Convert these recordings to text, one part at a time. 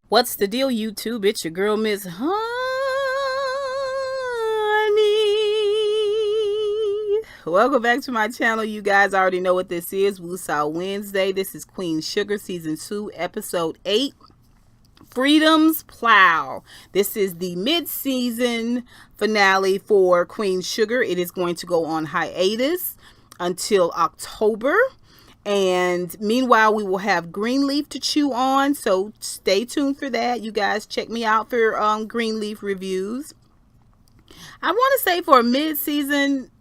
What's the deal, YouTube? It's your girl, Miss Honey. Welcome back to my channel. You guys already know what this is. Woosah Wednesday. This is Queen Sugar Season 2, Episode 8. Freedom's Plow. This is the mid-season finale for Queen Sugar. It is going to go on hiatus until October. And meanwhile, we will have Greenleaf to chew on. So stay tuned for that. You guys check me out for Greenleaf reviews. I want to say for a mid-season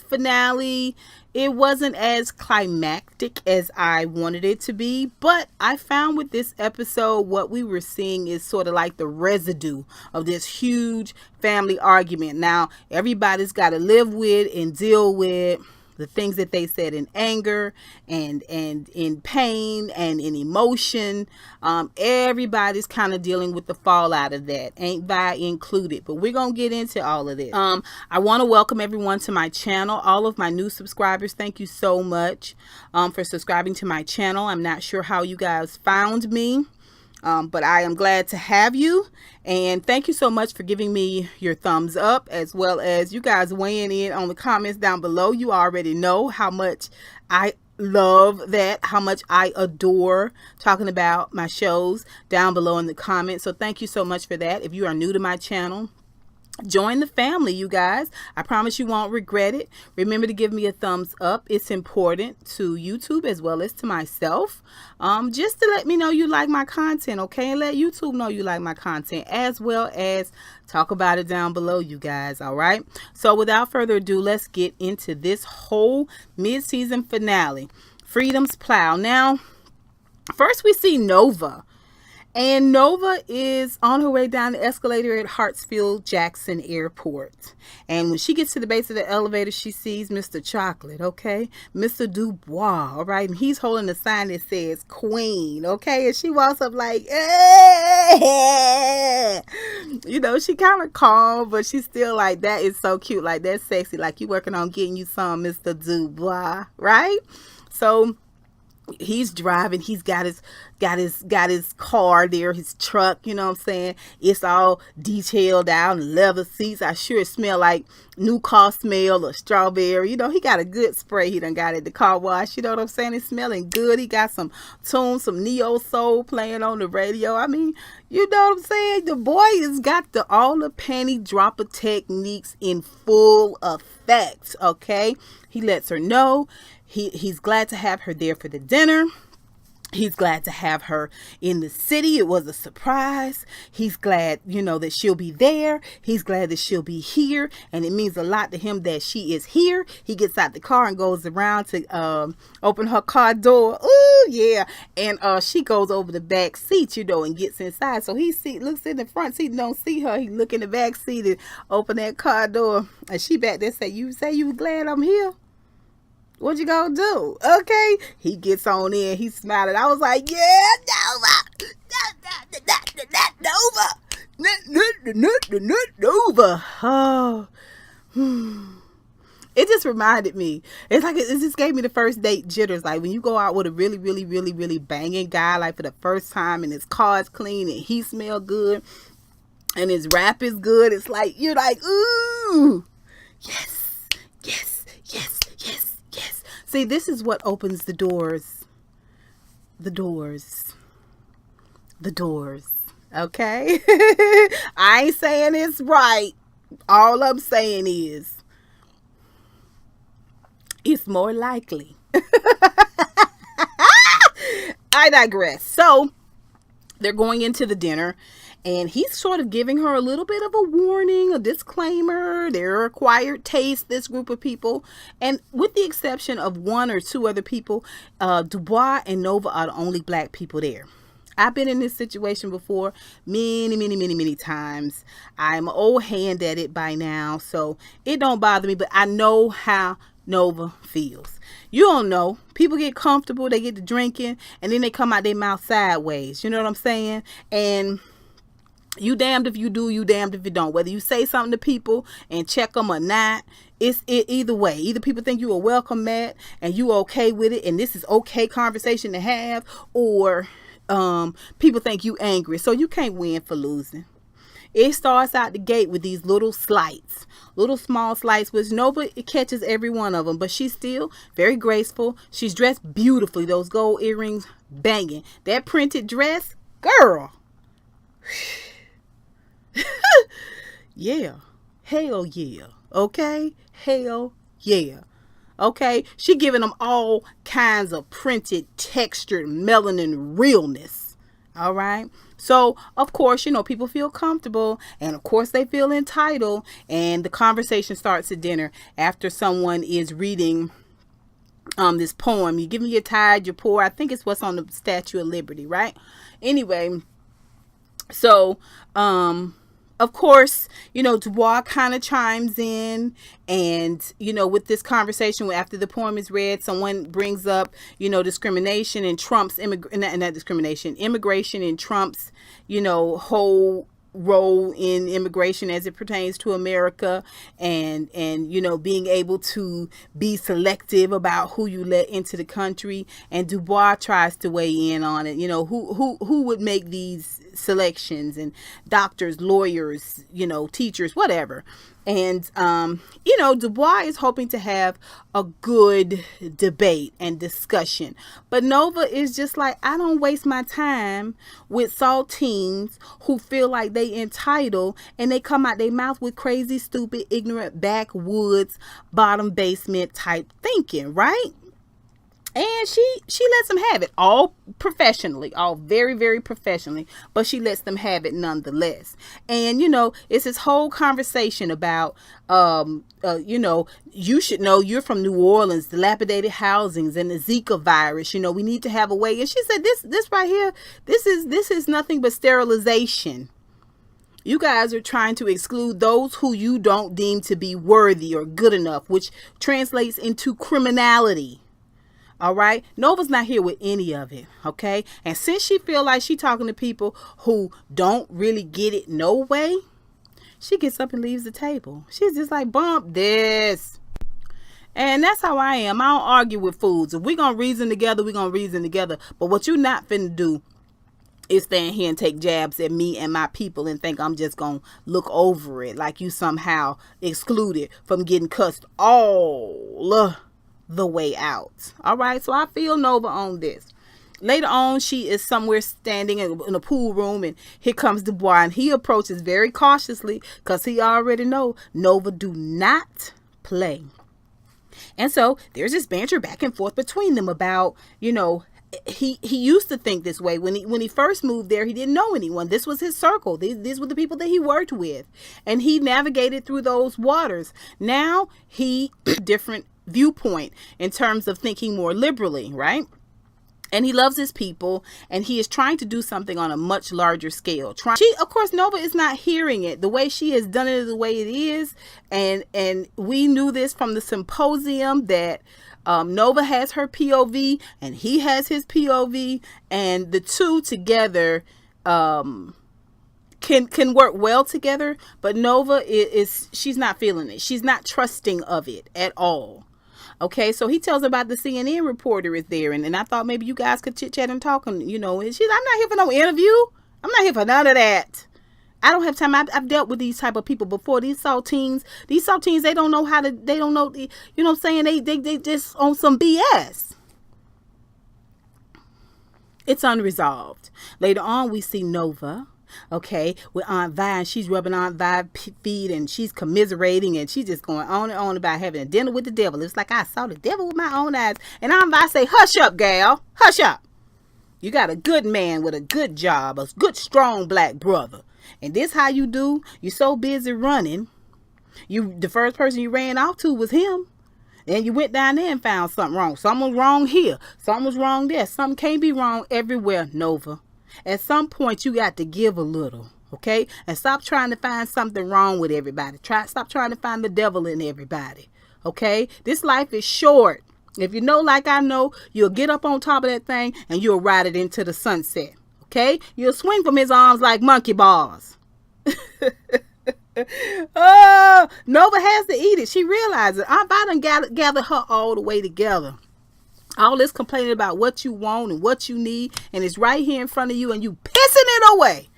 finale, it wasn't as climactic as I wanted it to be. But I found with this episode, what we were seeing is sort of like the residue of this huge family argument. Now, everybody's got to live with and deal with the things that they said in anger and in pain and in emotion. Everybody's kind of dealing with the fallout of that, ain't Vi included. But we're going to get into all of this. I want to welcome everyone to my channel. All of my new subscribers, thank you so much for subscribing to my channel. I'm not sure how you guys found me. But I am glad to have you, and thank you so much for giving me your thumbs up, as well as you guys weighing in on the comments down below. You already know how much I love that, how much I adore talking about my shows down below in the comments. So thank you so much for that. If you are new to my channel, join the family, you guys. I promise you won't regret it. Remember to give me a thumbs up. It's important to YouTube as well as to myself. Just to let me know you like my content, okay? And let YouTube know you like my content, as well as talk about it down below, you guys, all right? So without further ado, let's get into this whole mid-season finale, Freedom's Plow. Now, first we see Nova. And Nova is on her way down the escalator at Hartsfield-Jackson Airport. And when she gets to the base of the elevator, she sees Mr. Chocolate, okay? Mr. Dubois, all right? And he's holding a sign that says Queen, okay? And she walks up like, eh! You know, she kind of calm, but she's still like, that is so cute. Like, that's sexy. Like, you working on getting you some, Mr. Dubois, right? So he's driving, he's got his car there, his truck, you know what I'm saying? It's all detailed out, leather seats. I sure it smell like new car smell or strawberry. You know, he got a good spray he done got at the car wash, you know what I'm saying? It's smelling good. He got some tunes, some neo soul playing on the radio. I mean, you know what I'm saying? The boy has got all the panty dropper techniques in full effect, okay? He lets her know he's glad to have her there for the dinner. He's glad to have her in the city. It was a surprise. He's glad, you know, that she'll be there. He's glad that she'll be here. And it means a lot to him that she is here. He gets out the car and goes around to open her car door. Ooh, yeah. And she goes over the back seat, you know, and gets inside. So he looks in the front seat and don't see her. He look in the back seat and open that car door. And she back there say you glad I'm here? What you gonna do? Okay. He gets on in. He's smiling. I was like, yeah, Nova. Nova. Oh. It just reminded me. It's like it just gave me the first date jitters. Like when you go out with a really, really, really, really banging guy, like for the first time, and his car is clean and he smell good and his rap is good. It's like, you're like, ooh, yes, yes, yes, yes. Yes. See, this is what opens the doors. The doors. The doors. Okay? I ain't saying it's right. All I'm saying is it's more likely. I digress. So they're going into the dinner. And he's sort of giving her a little bit of a warning, a disclaimer. They're acquired taste, this group of people. And with the exception of one or two other people, Dubois and Nova are the only black people there. I've been in this situation before many times. I'm old hand at it by now, so it don't bother me. But I know how Nova feels. You don't know. People get comfortable, they get to drinking, and then they come out their mouth sideways. You know what I'm saying? And you damned if you do, you damned if you don't. Whether you say something to people and check them or not, it's either way. Either people think you a welcome mat and you okay with it and this is okay conversation to have, or people think you angry, so you can't win for losing. It starts out the gate with these little slights, little small slights, which Nova catches every one of them, but she's still very graceful. She's dressed beautifully, those gold earrings banging. That printed dress, girl. Yeah. Hell yeah. Okay? Hell yeah. Okay? She giving them all kinds of printed, textured, melanin realness. All right? So, of course, people feel comfortable, and of course they feel entitled, and the conversation starts at dinner after someone is reading this poem. You give me your tithe, you're poor. I think it's what's on the Statue of Liberty, right? Anyway, so, of course, Dubois kind of chimes in, and, with this conversation, after the poem is read, someone brings up, discrimination and Trump's immigration and Trump's, whole role in immigration as it pertains to America, and being able to be selective about who you let into the country. And Dubois tries to weigh in on it. Who would make these selections, and doctors, lawyers, teachers, whatever. And Dubois is hoping to have a good debate and discussion, but Nova is just like, I don't waste my time with saltines who feel like they entitled, and they come out their mouth with crazy, stupid, ignorant, backwoods, bottom basement type thinking, right? And she lets them have it, all professionally, all very, very professionally, but she lets them have it nonetheless. And, it's this whole conversation about, you should know you're from New Orleans, dilapidated housings and the Zika virus. We need to have a way. And she said, this right here, this is nothing but sterilization. You guys are trying to exclude those who you don't deem to be worthy or good enough, which translates into criminality. All right. Nova's not here with any of it. Okay. And since she feel like she talking to people who don't really get it no way, she gets up and leaves the table. She's just like, bump this. And that's how I am. I don't argue with fools. If we're going to reason together, we're going to reason together. But what you're not finna do is stand here and take jabs at me and my people and think I'm just going to look over it like you somehow excluded from getting cussed all the way out. All right, so I feel Nova on this. Later on, she is somewhere standing in a pool room, and here comes Dubois, and he approaches very cautiously because he already know Nova do not play. And so there's this banter back and forth between them about, he used to think this way when he first moved there. He didn't know anyone. This was his circle. These were the people that he worked with, and he navigated through those waters. Now he different viewpoint in terms of thinking more liberally, right? And he loves his people, and he is trying to do something on a much larger scale. Of course, Nova is not hearing it. The way she has done it is the way it is, and we knew this from the symposium that Nova has her POV and he has his POV, and the two together can work well together. But Nova she's not feeling it. She's not trusting of it at all. Okay, so he tells her about the CNN reporter is there, and I thought maybe you guys could chit chat and talk, and and I'm not here for no interview. I'm not here for none of that. I don't have time. I've dealt with these type of people before. These saltines, they don't know how to, they don't know, what I'm saying? They just on some BS. It's unresolved. Later on, we see Nova, okay, with Aunt Vi, and she's rubbing Aunt Vi's feet, and she's commiserating, and she's just going on and on about having a dinner with the devil. It's like I saw the devil with my own eyes. And Aunt Vi say, hush up, gal, hush up. You got a good man with a good job, a good, strong black brother. And this how you do? You're so busy running. The first person you ran off to was him. Then you went down there and found something wrong. Something was wrong here. Something was wrong there. Something can't be wrong everywhere, Nova. At some point, you got to give a little, okay? And stop trying to find something wrong with everybody. Stop trying to find the devil in everybody, okay? This life is short. If you know like I know, you'll get up on top of that thing and you'll ride it into the sunset, okay? You'll swing from his arms like monkey bars. Oh, Nova has to eat it. She realizes Aunt Vi done gathered her all the way together. All this complaining about what you want and what you need, and it's right here in front of you, and you pissing it away.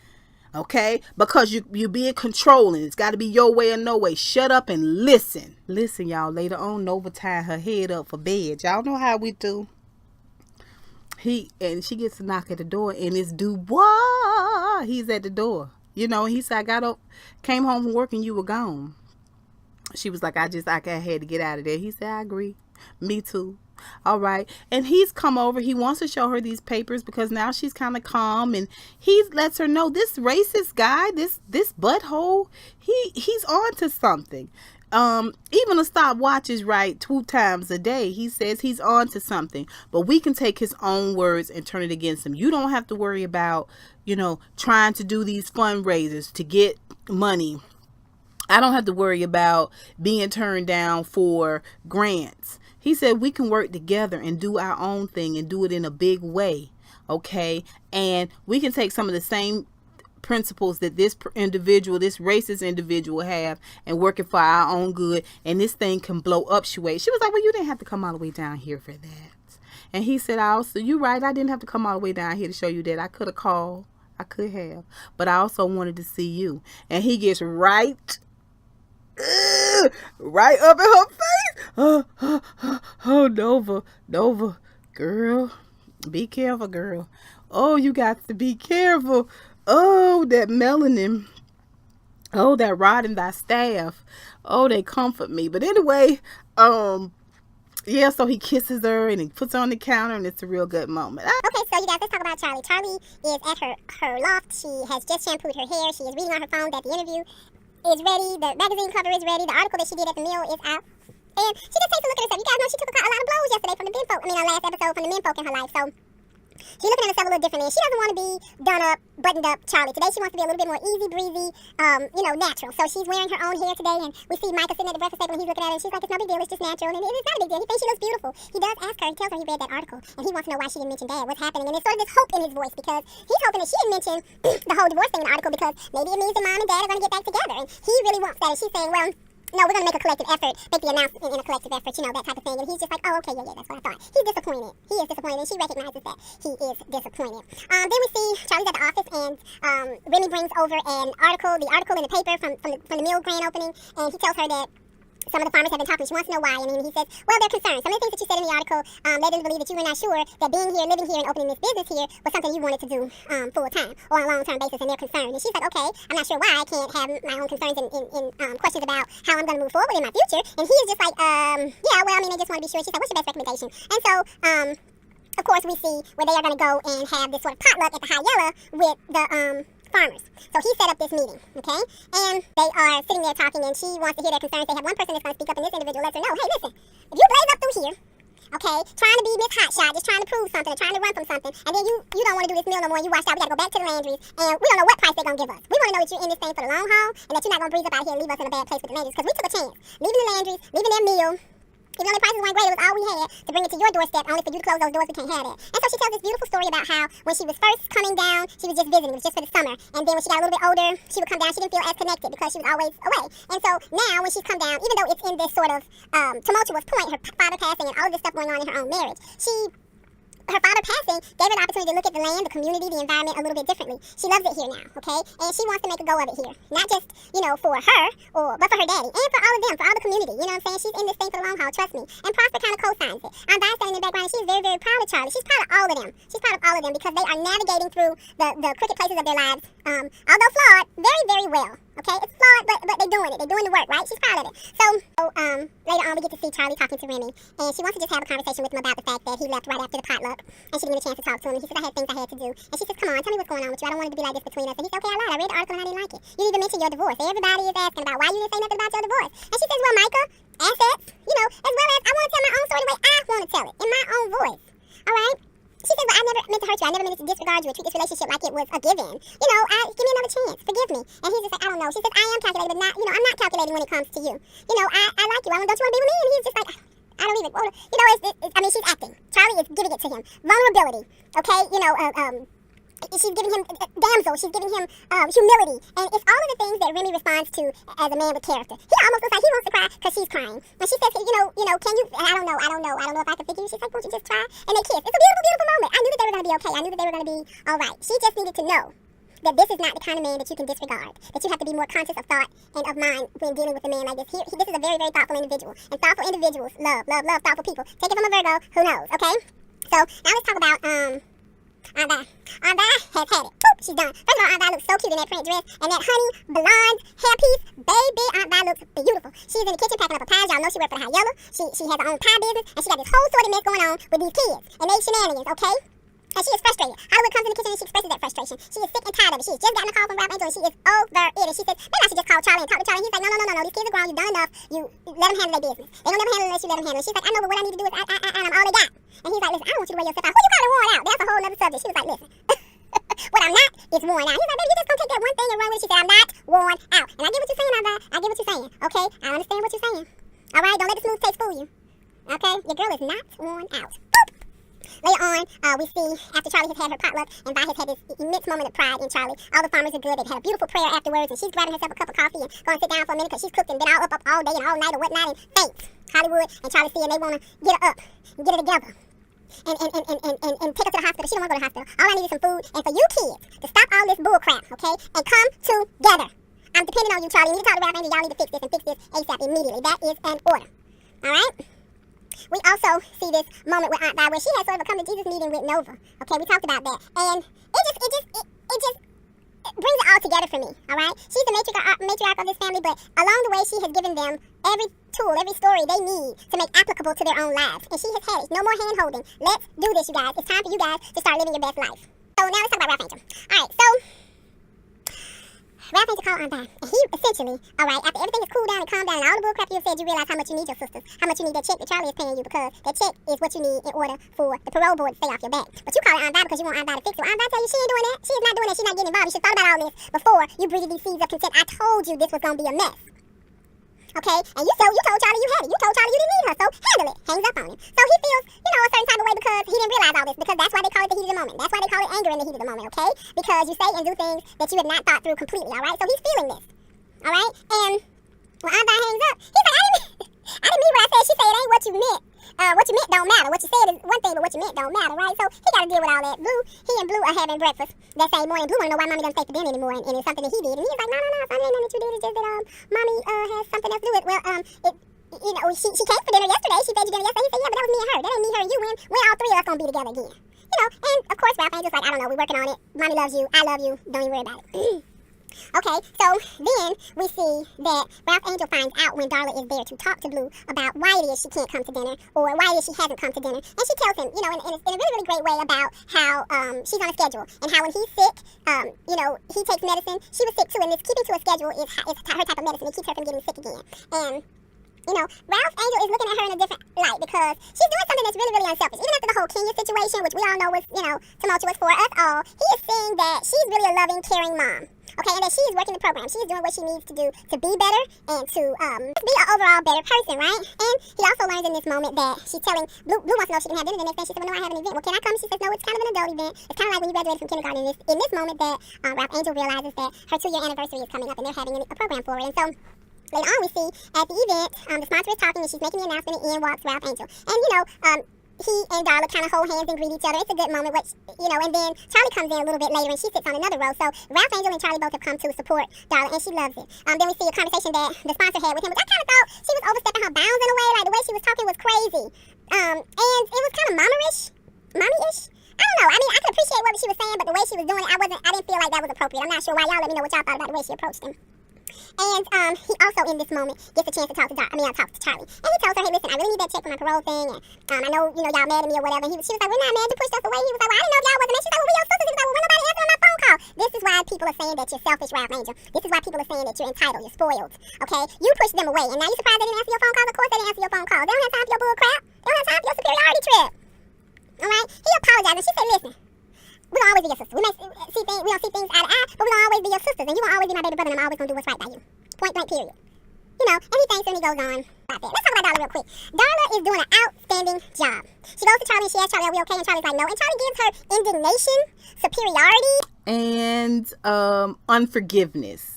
Okay? Because you being controlling. It's got to be your way or no way. Shut up and listen. Listen, y'all. Later on, Nova tied her head up for bed. Y'all know how we do. And she gets a knock at the door, and it's Dubois. He's at the door. You know, he said, I got up, came home from work and you were gone. She was like, I had to get out of there. He said, I agree. Me too. All right. And he's come over. He wants to show her these papers because now she's kind of calm, and he lets her know this racist guy, this butthole, he's on to something. Even a stopwatch is right 2 times a day. He says he's on to something, but we can take his own words and turn it against him. You don't have to worry about, trying to do these fundraisers to get money. I don't have to worry about being turned down for grants. He said we can work together and do our own thing and do it in a big way. Okay. And we can take some of the same principles that this individual, this racist individual have, and work it for our own good. And this thing can blow up. She was like, well, you didn't have to come all the way down here for that. And he said, you're right. I didn't have to come all the way down here to show you that. I could have called. I could have. But I also wanted to see you. And he gets right up in her face. Oh, Nova, girl, be careful, girl. Oh, you got to be careful. Oh, that melanin. Oh, that rod in thy staff. Oh, they comfort me. But anyway, yeah, so he kisses her and he puts her on the counter, and it's a real good moment. Okay, so you guys, let's talk about Charley. Charley is at her loft. She has just shampooed her hair. She is reading on her phone that the interview is ready. The magazine cover is ready. The article that she did at the mill is out. And she just takes a look at herself. You guys know she took a lot of blows yesterday from the menfolk. Our last episode from the menfolk in her life. So she's looking at herself a little differently. She doesn't want to be done up, buttoned up Charley. Today she wants to be a little bit more easy breezy, natural. So she's wearing her own hair today, and we see Micah sitting at the breakfast table and he's looking at her, and she's like, it's no big deal, it's just natural. And it's not a big deal. He thinks she looks beautiful. He does ask her, he tells her he read that article, and he wants to know why she didn't mention Dad, what's happening. And there's sort of this hope in his voice, because he's hoping that she didn't mention the whole divorce thing in the article, because maybe it means that Mom and Dad are going to get back together. And he really wants that, and she's saying, well, no, we're going to make a collective effort, make the announcement in a collective effort, that type of thing. And he's just like, oh, okay, yeah, that's what I thought. He's disappointed. He is disappointed, and she recognizes that he is disappointed. Then we see Charley's at the office, and Remy brings over the article in the paper from the mill grand opening, and he tells her that some of the farmers have been talking. She wants to know why, and he says, well, they're concerned. Some of the things that you said in the article led them to believe that you were not sure that being here, living here, and opening this business here was something you wanted to do full time or on a long-term basis, and they're concerned. And she's like, okay, I'm not sure why I can't have my own concerns and questions about how I'm going to move forward in my future. And he is just like, yeah, well, I just want to be sure. She's like, what's your best recommendation? And so, of course, we see where they are going to go and have this sort of potluck at the High Yellow with the farmers. So he set up this meeting, okay? And they are sitting there talking, and she wants to hear their concerns. They have one person that's going to speak up, and this individual lets her know, hey, listen, if you blaze up through here, okay, trying to be Miss Hotshot, just trying to prove something, or trying to run from something, and then you don't want to do this mill no more, and you washed out, we got to go back to the Landrys, and we don't know what price they're going to give us. We want to know that you're in this thing for the long haul, and that you're not going to breeze up out here and leave us in a bad place with the Landrys, because we took a chance, leaving the Landrys, leaving their mill. Even though the prices weren't great, it was all we had to bring it to your doorstep, only for you to close those doors. We can't have that. And so she tells this beautiful story about how when she was first coming down, she was just visiting. It was just for the summer. And then when she got a little bit older, she would come down. She didn't feel as connected because she was always away. And so now when she's come down, even though it's in this sort of tumultuous point, her father passing and all of this stuff going on in her own marriage, her father passing gave her the opportunity to look at the land, the community, the environment a little bit differently. She loves it here now, okay? And she wants to make a go of it here. Not just, for her, but for her daddy, and for all of them, for all the community. You know what I'm saying? She's in this thing for the long haul, trust me. And Prosper kind of co-signs it. I'm standing in the background, and she's very, very proud of Charley. She's proud of all of them. She's proud of all of them because they are navigating through the crooked places of their lives, although flawed, very, very well. Okay, it's flawed, but they're doing it. They're doing the work, right? She's proud of it. So later on, we get to see Charley talking to Remy, and she wants to just have a conversation with him about the fact that he left right after the potluck, and she didn't get a chance to talk to him. And he said, I had things I had to do. And she says, come on, tell me what's going on with you. I don't want it to be like this between us. And he said, okay, I lied. I read the article and I didn't like it. You didn't even mention your divorce. Everybody is asking about why you didn't say nothing about your divorce. And she says, well, Micah, assets, as well as I want to tell my own story the way I want to tell it, in my own voice. All right? She said, well, I never meant to hurt you. I never meant to disregard you or treat this relationship like it was a given. Give me another chance. Forgive me. And he's just like, I don't know. She says, I am calculating, but not, I'm not calculating when it comes to you. I like you. Don't you want to be with me? And he's just like, I don't even, she's acting. Charley is giving it to him. Vulnerability. Okay? she's giving him damsel, she's giving him humility, and it's all of the things that Remy responds to as a man with character. He almost looks like he wants to cry because she's crying. And she says, can you, can you, I don't know if I can figure you. She's like, won't you just try? And they kiss. It's a beautiful, beautiful moment. I knew that they were going to be okay. I knew that they were going to be all right. She just needed to know that this is not the kind of man that you can disregard, that you have to be more conscious of thought and of mind when dealing with a man like this. This is a very, very thoughtful individual, and thoughtful individuals love thoughtful people. Take it from a Virgo, who knows, okay? So now let's talk about Aunt Di. Aunt Di has had it. Poop, she's done. First of all, Aunt Di looks so cute in that print dress and that honey blonde hairpiece. Baby, Aunt Di looks beautiful. She's in the kitchen packing up her pies. Y'all know she works for the High Yellow. She has her own pie business, and she got this whole sort of mess going on with these kids and they shenanigans, okay? And she is frustrated. Hollywood comes in the kitchen and she expresses that frustration. She is sick and tired of it. She has just gotten a call from Ralph Angel and she is over it. And she says, maybe I should just call Charley and talk to Charley. And he's like, no. These kids are grown. You've done enough. You let them handle their business. They don't never handle it unless you let them handle it. She's like, I know, but what I need to do is I'm all they got. And he's like, listen, I don't want you to wear yourself out. Who you calling worn out? That's a whole other subject. She was like, listen, what I'm not is worn out. He's like, baby, you just gonna take that one thing and run with it. She said, I'm not worn out. And I get what you're saying, Aunt Di. I get what you're saying. Okay? I understand what you're saying. All right? Don't let the smooth taste fool you. Okay? Your girl is not worn out. Later on, we see after Charley has had her potluck and Vi has had this immense moment of pride in Charley. All the farmers are good. They've had a beautiful prayer afterwards, and she's grabbing herself a cup of coffee and going to sit down for a minute because she's cooked and been all up all day and all night or whatnot and faints. Hollywood and Charley see and they want to get her up and get her together and take her to the hospital. She don't want to go to the hospital. All I need is some food and for you kids to stop all this bull crap, okay, and come together. I'm depending on you, Charley. You need to talk to Ralph Angel. Y'all need to fix this and fix this ASAP immediately. That is an order. All right? We also see this moment with Aunt Di where she has sort of a come to Jesus meeting with Nova. Okay, we talked about that. And it just brings it all together for me, all right? She's the matriarch of this family, but along the way she has given them every tool, every story they need to make applicable to their own lives. And she has had it. No more hand-holding. Let's do this, you guys. It's time for you guys to start living your best life. So now let's talk about Ralph Angel. All right, so Ralph Angel called Aunt Di, and he essentially, all right, after everything is cooled down and calmed down and all the bullcrap you have said, you realize how much you need your sisters, how much you need that check that Charley is paying you because that check is what you need in order for the parole board to stay off your back. But you call her Aunt Di because you want Aunt Di to fix it. Well, Aunt Di tell you she ain't doing that. She is not doing that. She's not getting involved. You should have thought about all this before you breathed these seeds of consent. I told you this was going to be a mess. Okay, and you told Charley you had it. You told Charley you didn't need her, so handle it. Hangs up on him. So he feels, a certain type of way because he didn't realize all this, because that's why they call it the heat of the moment. That's why they call it anger in the heat of the moment, okay? Because you say and do things that you have not thought through completely, all right? So he's feeling this, all right? And when Aunt Di hangs up, he's like, I didn't mean what I said. She said it ain't what you meant. What you meant don't matter. What you said is one thing, but what you meant don't matter, right? So he got to deal with all that. He and Blue are having breakfast that same morning. Blue want to know why Mommy doesn't stay for dinner anymore, and it's something that he did. And he's like, no, son, it ain't nothing that you did. It's just that Mommy has something else to do with. Well, she came for dinner yesterday. She fed you dinner yesterday. He said, yeah, but that was me and her. That ain't me, her, and you. When all three of us gonna be together again. And of course Ralph Angel's like, I don't know, we're working on it. Mommy loves you. I love you. Don't even worry about it. Okay, so then we see that Ralph Angel finds out when Darla is there to talk to Blue about why it is she can't come to dinner or why it is she hasn't come to dinner. And she tells him, in a really, really great way about how she's on a schedule and how when he's sick, he takes medicine. She was sick too, and this keeping to a schedule is her type of medicine. It keeps her from getting sick again. And Ralph Angel is looking at her in a different light because she's doing something that's really, really unselfish. Even after the whole Kenya situation, which we all know was, tumultuous for us all, he is seeing that she's really a loving, caring mom. Okay, and that she is working the program. She is doing what she needs to do to be better and to be an overall better person, right? And he also learns in this moment that she's telling Blue wants to know if she can have dinner the next day. She said, well, no, I have an event. Well, can I come? She says, no, it's kind of an adult event. It's kind of like when you graduated from kindergarten. In this moment that Ralph Angel realizes that her 2-year anniversary is coming up and they're having a program for it. And so later on we see at the event, the sponsor is talking and she's making the announcement and in walks Ralph Angel. And he and Darla kind of hold hands and greet each other. It's a good moment, and then Charley comes in a little bit later and she sits on another row. So Ralph Angel and Charley both have come to support Darla and she loves it. Then we see a conversation that the sponsor had with him, which I kind of thought she was overstepping her bounds in a way. Like the way she was talking was crazy. And it was kind of mommy-ish. I don't know. I mean, I could appreciate what she was saying, but the way she was doing it, I didn't feel like that was appropriate. I'm not sure why. Y'all let me know what y'all thought about the way she approached him. And he also, in this moment, gets a chance to talk to Charley. And he tells her, hey, listen, I really need that check for my parole thing. And I know, y'all mad at me or whatever. And she was like, we're not mad. You pushed us away. He was like, well, I didn't know if y'all wasn't mad. She's like, well, we're your sisters. He was like, well, nobody answering my phone call. This is why people are saying that you're selfish, Ralph Angel. This is why people are saying that you're entitled. You're spoiled. Okay? You pushed them away. And now you're surprised they didn't answer your phone calls? Of course they didn't answer your phone calls. They don't have time for your bull crap. They don't have time for your superiority trip. All right? He apologized. And she said, listen, we don't always be your sisters. We don't see things eye to eye, but we don't always be your sisters. And you won't always be my baby brother, and I'm always going to do what's right by you. Point blank, period. And he thanks her and he goes on about that. Let's talk about Darla real quick. Darla is doing an outstanding job. She goes to Charley and she asks Charley, are we okay? And Charley's like, no. And Charley gives her indignation, superiority, and unforgiveness.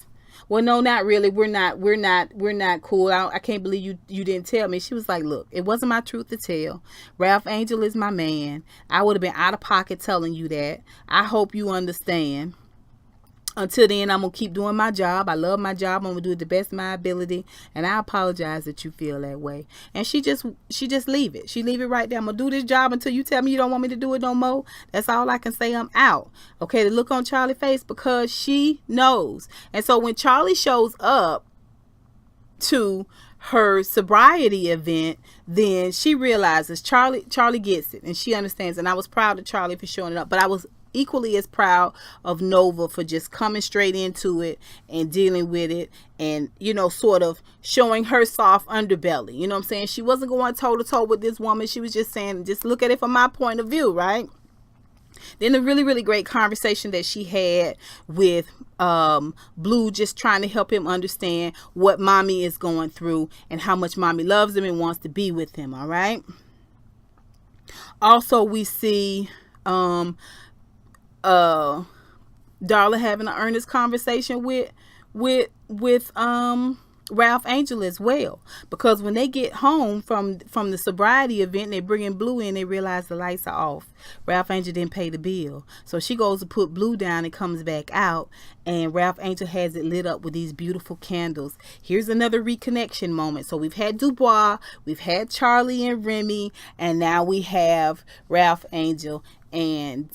Well, no, not really. We're not cool. I can't believe you didn't tell me. She was like, look, it wasn't my truth to tell. Ralph Angel is my man. I would have been out of pocket telling you that. I hope you understand. Until then, I'm going to keep doing my job. I love my job. I'm going to do it the best of my ability. And I apologize that you feel that way. And she just leave it. She leave it right there. I'm going to do this job until you tell me you don't want me to do it no more. That's all I can say. I'm out. Okay, the look on Charlie's face, because she knows. And so when Charley shows up to her sobriety event, then she realizes Charley gets it and she understands. And I was proud of Charley for showing it up. But I was equally as proud of Nova for just coming straight into it and dealing with it and, sort of showing her soft underbelly. You know what I'm saying? She wasn't going toe to toe with this woman. She was just saying, just look at it from my point of view, right? Then the really, really great conversation that she had with Blue, just trying to help him understand what mommy is going through and how much mommy loves him and wants to be with him. All right. Also, we see Darla having an earnest conversation with Ralph Angel as well, because when they get home from the sobriety event, they bring in Blue in, they realize the lights are off. Ralph Angel didn't pay the bill, so she goes to put Blue down and comes back out, and Ralph Angel has it lit up with these beautiful candles. Here's another reconnection moment. So we've had Dubois, we've had Charley and Remy, and now we have Ralph Angel and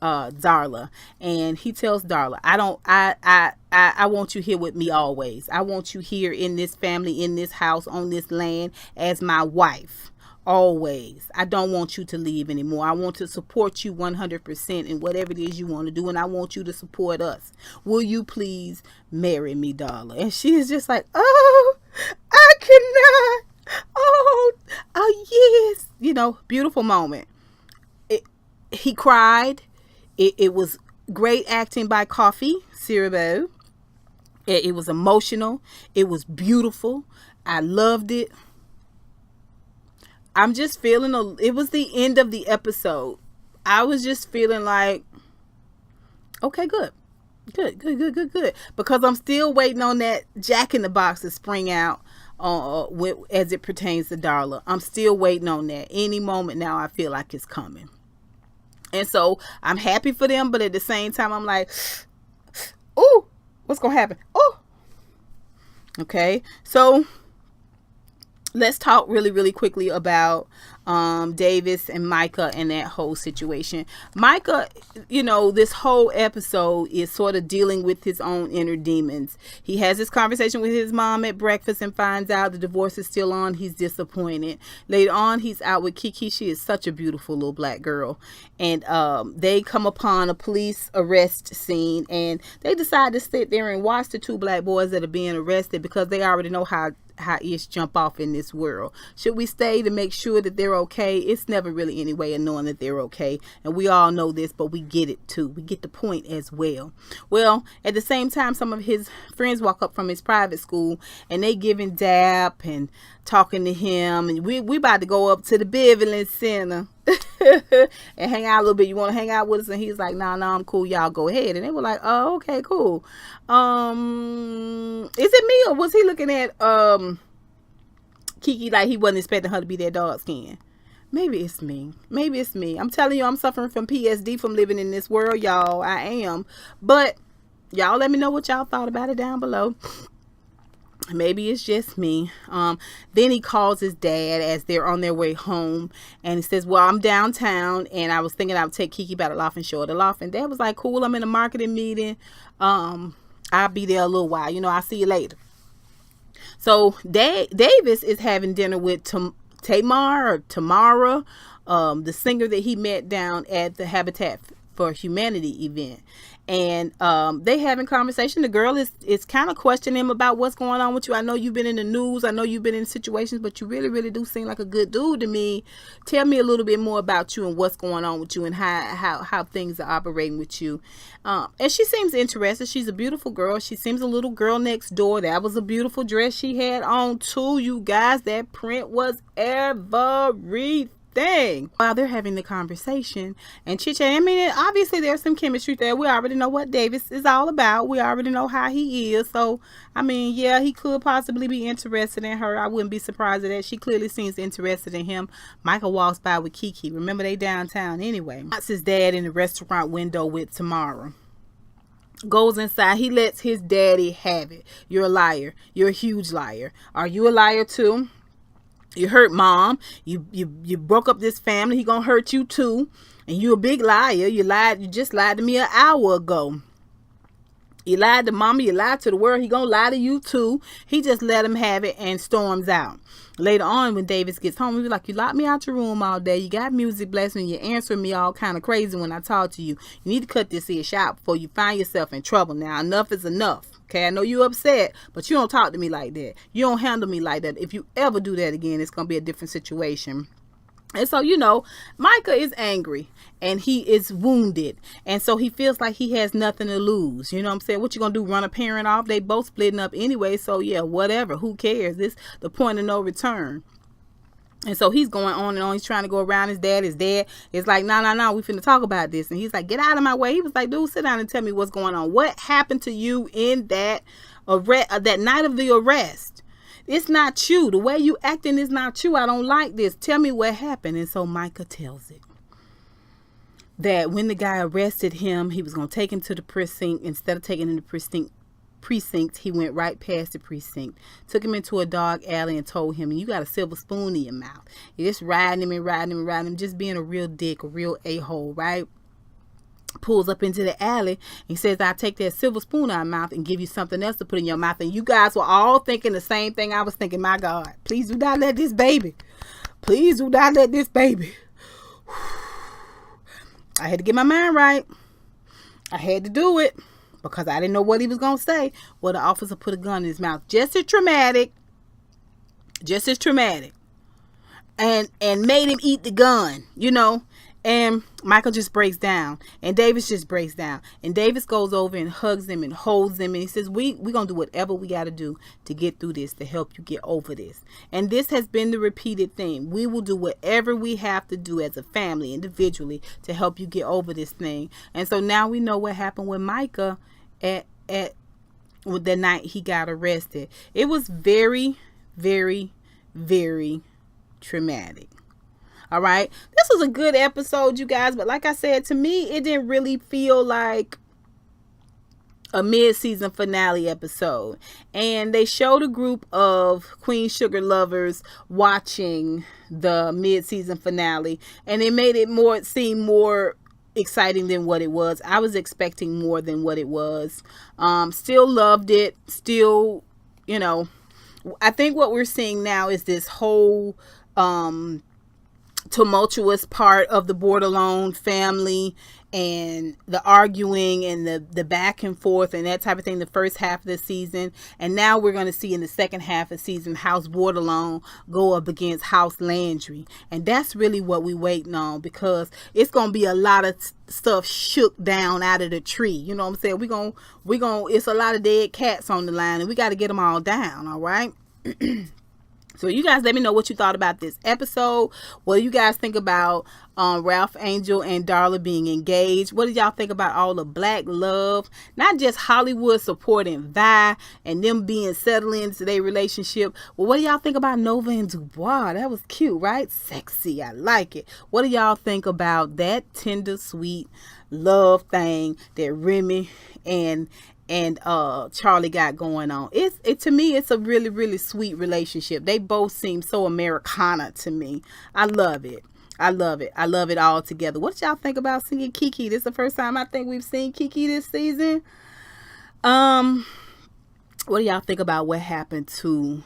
Darla. And he tells Darla, I want you here with me always. I want you here in this family, in this house, on this land as my wife. Always. I don't want you to leave anymore. I want to support you 100% in whatever it is you want to do, and I want you to support us. Will you please marry me, Darla? And she is just like, oh, I cannot. Oh yes. Beautiful moment. He cried. It was great acting by Coffee Cerebro. It was emotional. It was beautiful. I loved it. I'm just feeling it was the end of the episode. I was just feeling like, okay, good. Because I'm still waiting on that Jack in the Box to spring out as it pertains to Darla. I'm still waiting on that. Any moment now, I feel like it's coming. And so I'm happy for them, but at the same time, I'm like, ooh, what's going to happen? Oh, okay. So let's talk really, really quickly about Davis and Micah and that whole situation. Micah, this whole episode is sort of dealing with his own inner demons. He has this conversation with his mom at breakfast and finds out the divorce is still on. He's disappointed. Later on, he's out with Kiki. She is such a beautiful little black girl. And they come upon a police arrest scene, and they decide to sit there and watch the two black boys that are being arrested, because they already know how ish jump off in this world. Should we stay to make sure that they're okay? It's never really any way of knowing that they're okay, and we all know this, but we get it too. We get the point as well. Well, at the same time, some of his friends walk up from his private school, and they giving dap and talking to him, and we about to go up to the Beverly Center and hang out a little bit. You want to hang out with us? And he's like, no, I'm cool, y'all go ahead. And they were like, oh, okay, cool. Is it me, or was he looking at Kiki like he wasn't expecting her to be that dark skin? Maybe it's me. I'm telling you, I'm suffering from PSD from living in this world, y'all. I am. But y'all let me know what y'all thought about it down below. Maybe it's just me. Then he calls his dad as they're on their way home, and he says, well, I'm downtown and I was thinking I would take Kiki by the loft and show her the loft. And Dad was like, cool, I'm in a marketing meeting. I'll be there a little while. I'll see you later. So Davis is having dinner with Tamara, the singer that he met down at the Habitat for Humanity event. And they having conversation. The girl is kind of questioning him about what's going on with you. I know you've been in the news. I know you've been in situations, but you really do seem like a good dude to me. Tell me a little bit more about you and what's going on with you and how things are operating with you. And she seems interested. She's a beautiful girl. She seems a little girl next door. That was a beautiful dress she had on too, you guys. That print was everything. While they're having the conversation and chit chat, I mean, obviously there's some chemistry there. We already know what Davis is all about. We already know how he is. So, I mean, yeah, he could possibly be interested in her. I wouldn't be surprised at that. She clearly seems interested in him. Micah walks by with Kiki. Remember, they downtown anyway. Spots his dad in the restaurant window with Tamara. Goes inside. He lets his daddy have it. You're a liar. You're a huge liar. Are you a liar too? You hurt mom. You broke up this family. He gonna hurt you too. And you a big liar. You lied. You just lied to me an hour ago. You lied to mama. You lied to the world. He gonna lie to you too. He just let him have it and storms out. Later on, when Davis gets home, he was like, you locked me out your room all day. You got music blasting. You're answering me all kind of crazy when I talk to you. You need to cut this ish out before you find yourself in trouble. Now, enough is enough. Okay, I know you're upset, but you don't talk to me like that. You don't handle me like that. If you ever do that again, it's going to be a different situation. And so, you know, Micah is angry and he is wounded. And so he feels like he has nothing to lose. You know what I'm saying? What you going to do? Run a parent off? They both splitting up anyway. So, yeah, whatever. Who cares? This the point of no return. And so he's going on and on. He's trying to go around his dad. His dad is like, no, we finna talk about this. And he's like, get out of my way. He was like, dude, sit down and tell me what's going on. What happened to you in that that night of the arrest? It's not you. The way you acting is not you. I don't like this. Tell me what happened. And so Micah tells it. That when the guy arrested him, he was going to take him to the precinct. Instead of taking him to the precinct, he went right past the precinct, took him into a dark alley and told him, you got a silver spoon in your mouth. You're just riding him, just being a real dick, a real a-hole, right? Pulls up into the alley. He says, I'll take that silver spoon out of my mouth and give you something else to put in your mouth. And you guys were all thinking the same thing I was thinking. My God, please do not let this baby. Please do not let this baby. I had to get my mind right. I had to do it. Because I didn't know what he was going to say. Well, the officer put a gun in his mouth. Just as traumatic. And made him eat the gun, you know. And Michael just breaks down. And Davis just breaks down. And Davis goes over and hugs him and holds him. And he says, we're going to do whatever we got to do to get through this, to help you get over this. And this has been the repeated thing. We will do whatever we have to do as a family, individually, to help you get over this thing. And so now we know what happened with Micah at the night he got arrested. It was very, very, very traumatic. All right. This was a good episode, you guys. But like I said, to me, it didn't really feel like a mid-season finale episode. And they showed a group of Queen Sugar lovers watching the mid-season finale. And it made it seem more exciting than what it was. I was expecting more than what it was. Still loved it. Still, you know, I think what we're seeing now is this whole tumultuous part of the Bordelon family and the arguing and the back and forth and that type of thing the first half of the season. And now we're going to see in the second half of the season House Bordelon go up against House Landry. And that's really what we're waiting on, because it's going to be a lot of stuff shook down out of the tree. You know what I'm saying? We're going it's a lot of dead cats on the line and we got to get them all down. All right. So you guys let me know what you thought about this episode. What do you guys think about Ralph, Angel, and Darla being engaged? What did y'all think about all the black love? Not just Hollywood supporting Vi and them being settled into their relationship. Well, what do y'all think about Nova and Dubois? That was cute, right? Sexy. I like it. What do y'all think about that tender, sweet love thing that Remy and Charley got going on? To me, it's a really, really sweet relationship. They both seem so Americana to me. I love it. I love it all together. What y'all think about seeing Kiki? This is the first time I think we've seen Kiki this season. What do y'all think about what happened to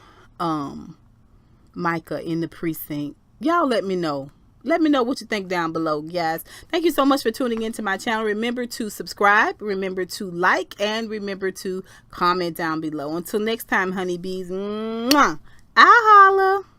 Micah in the precinct? Y'all let me know. let me know what you think down below, guys. Thank you so much for tuning into my channel. Remember to subscribe, remember to like, and remember to comment down below. Until next time, honeybees, mwah, I'll holla.